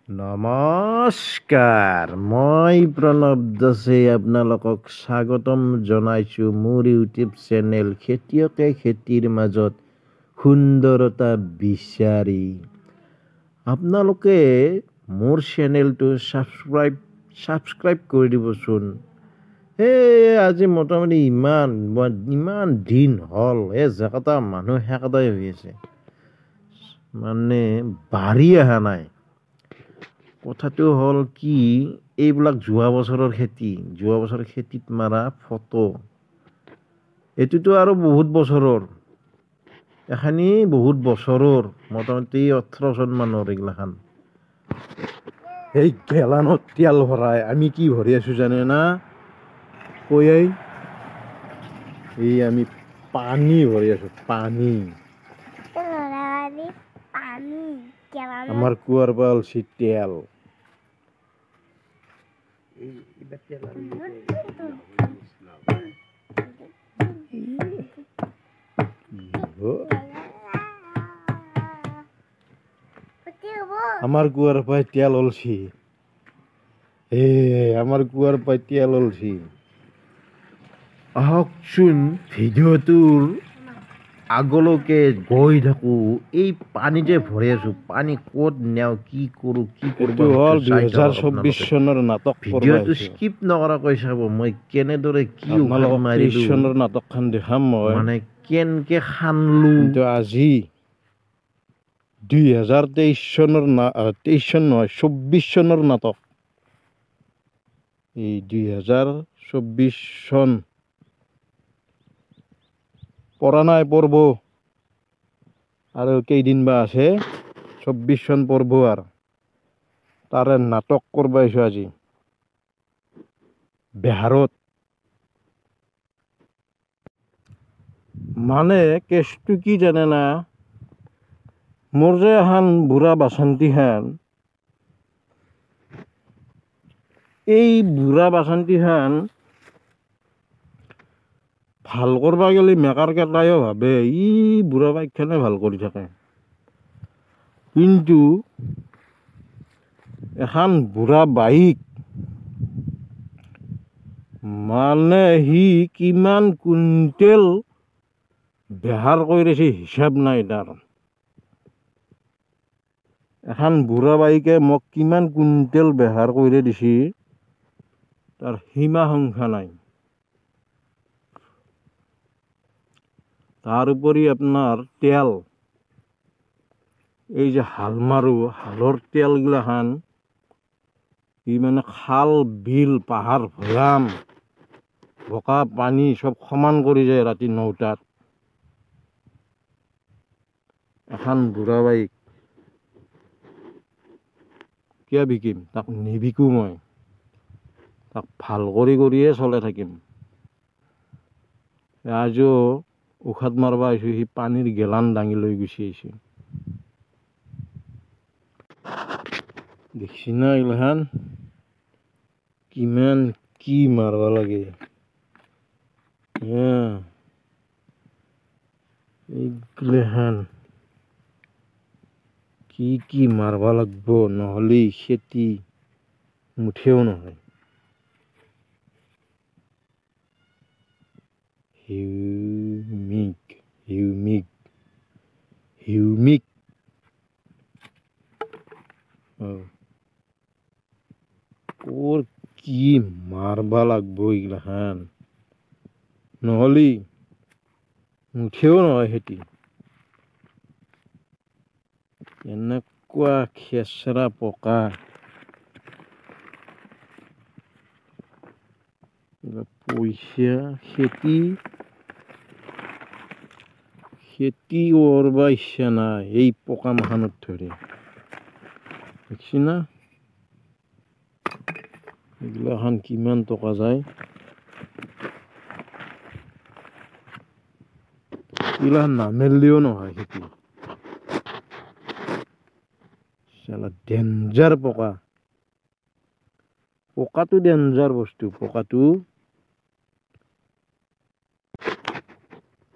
নমস্কাৰ মই প্ৰণৱ দাসে আপোনালোকক স্বাগতম জনাইছোঁ মোৰ ইউটিউব চেনেল খেতিয়কে খেতিৰ মাজত সুন্দৰতা বিচাৰি। আপোনালোকে মোৰ চেনেলটো ছাবস্ক্ৰাইব কৰি দিবচোন। আজি মোটামুটি ইমান দিন হ'ল জেগাটা মানুহ হেকাটাই হৈ আছে, মানে বাঢ়ি অহা নাই। কথাটো হ'ল কি, এইবিলাক যোৱা বছৰৰ খেতিত মাৰা ফটো, এইটোতো আৰু বহুত বছৰৰ, এখানি বহুত বছৰৰ, মোটামুটি 18 চন মানৰ এইগিলাখান। এই গেলানত তেল ভৰাই আমি কি ভৰি আছো জানে না? এই আমি পানী ভৰি আছো, পানী। আমাৰ কুঁৱাৰ পৰা ওলছি তেল। আমাৰ কুঁৱাৰ পৰা তেল ওলছি, আমাৰ কুঁৱাৰ পৰা তেল ওলছি। আহকচোন ভিডিঅ'টোৰ আগলৈকে গৈ থাকো। এই পানী যে ভৰি আছো, পানী ক'ত নেও, কি কৰো, কি কৰিব। 2024 চনৰ নাটক। ভিডিঅ'টো স্কিপ নকৰাকৈ চাব। মই কেনেদৰে কি মাৰিলো চনৰ নাটকখন দেখাম মই, মানে কেনকে খানলো। কিন্তু আজি 2023 চনৰ 24 চনৰ নাটক। এই 2024 চন পৰা নাই, পৰব আৰু কেইদিন বা আছে, 24 চন পৰব। আৰু তাৰে নাটক কৰিব আহিছো আজি বিহাৰত। মানে কেছটো কি জানে না, মোৰ যে এখন বুঢ়া বাচন্তি খান, এই বুঢ়া বাচন্তি খান ভাল কৰবা গেলি মেকাৰ কেইটাইও ভাবে ই বুঢ়া বাইকখানে ভাল কৰি থাকে, কিন্তু এখন বুঢ়া বাইক মানে সি কিমান কুইণ্টেল বেহাৰ কৰি দিছে হিচাপ নাই তাৰ। এখন বুঢ়া বাইকে মোক কিমান কুইণ্টেল বেহাৰ কৰি দিছে তাৰ সীমা সংখ্যা নাই। তাৰ উপৰি আপোনাৰ তেল, এই যে হাল মাৰো, হালৰ তেলগিলাখান ই মানে খাল বিল পাহাৰ ভৈয়াম বোকা পানী চব সমান কৰি যায় ৰাতি 9টাত। এখন বুঢ়া বাইক কিয় বিকিম, তাক নিবিকো মই, তাক ভাল কৰিয়ে চলাই থাকিম। আজিও উশাত মাৰবা আহিছো, সি পানীৰ গেলান দাঙি লৈ গুচি আহিছে। দেখছি না এইগিলাখান কিমান কি মাৰবা লাগে। এইগিলাখান কি মাৰবা লাগব, নহ'লে খেতি মুঠেও নহয়। হিউমিক ওৰ কি মাৰবা লাগবো এইগিলাখান, নহ'লে মুঠেও নহয় খেতি। এনেকুৱা খেচৰা পকা, পইচা খেতি কৰবা ইচ্ছা নাই এই পকা মাখানত ধৰি। দেখছি না এগুলাখান কিমান টকা যায়, এগুলাখান নামেলিও নহয় খেতি। ডেঞ্জাৰ পকা, পকাটো ডেঞ্জাৰ বস্তু। পকাটো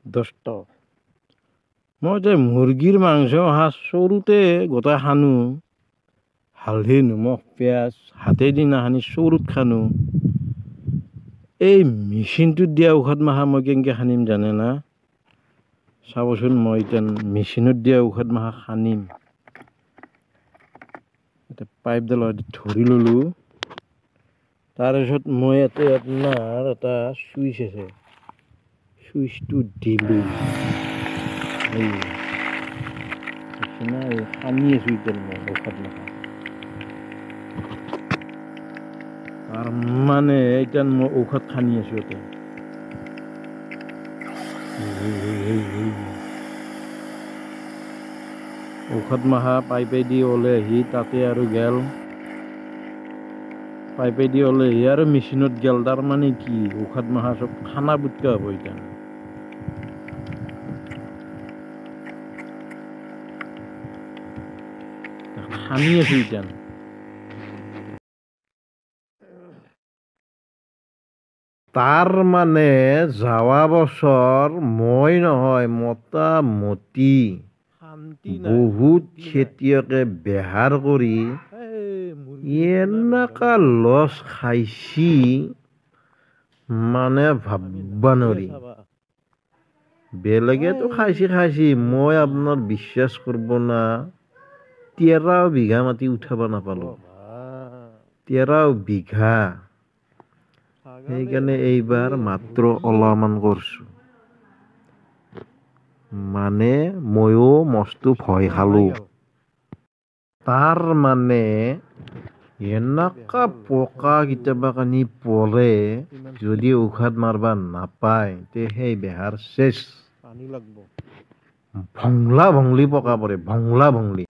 10 টকা। মই যে মুৰ্গীৰ মাংস সৰুতে গোটাই খানো, হালধি নিমখ পিঁয়াজ হাতেদি নাখানি চৰুত খানো এই মেচিনটোত দিয়া ঔষধ মাখা মই কেনেকৈ খানিম জানে না চাবচোন মই এতিয়া মেচিনত দিয়া ঔষধ মাখা খানিম এটা পাইপডাল ধৰি ল'লোঁ তাৰপিছত মই ইয়াতে আপোনাৰ এটা চুইচ আছে চুইচটো দিলোঁ সানি আছোঁ এতিয়া মই ঔষধ মাখা তাৰমানে এতিয়া মই ঔষধ খানি আছোঁ এতিয়া ঔষধ মাখা পাইপেদি ওলাই আহি তাতে আৰু গেল পাইপেদি ওলাই আহি আৰু মেচিনত গেল তাৰমানে কি ঔষধ মাখা চব খানা বুটকা হ'ব এতিয়া খানি আছোঁ এতিয়া তাৰ মানে যোৱা বছৰ মই নহয় মোটামুটি বহুত খেতিয়কে বেহাৰ কৰি এনেকা লছ খাইছি মানে ভাববা নোৱাৰি বেলেগেতো খাইছি মই আপোনাৰ বিশ্বাস কৰিব না 13 বিঘা মাটি উঠাব নাপালোঁ 13 বিঘা সেইকাৰণে এইবাৰ মাত্ৰ অলপমান কৰিছোঁ মানে ময়ো মস্ত ভয় খালোঁ তাৰ মানে এনেকা পকা কেতিয়াবা কানি পৰে যদি ঔষধ মাৰবা নাপায় তে সেই বেহাৰ চেচ ভংলা ভংলি পকা পৰে ভংলা ভংলি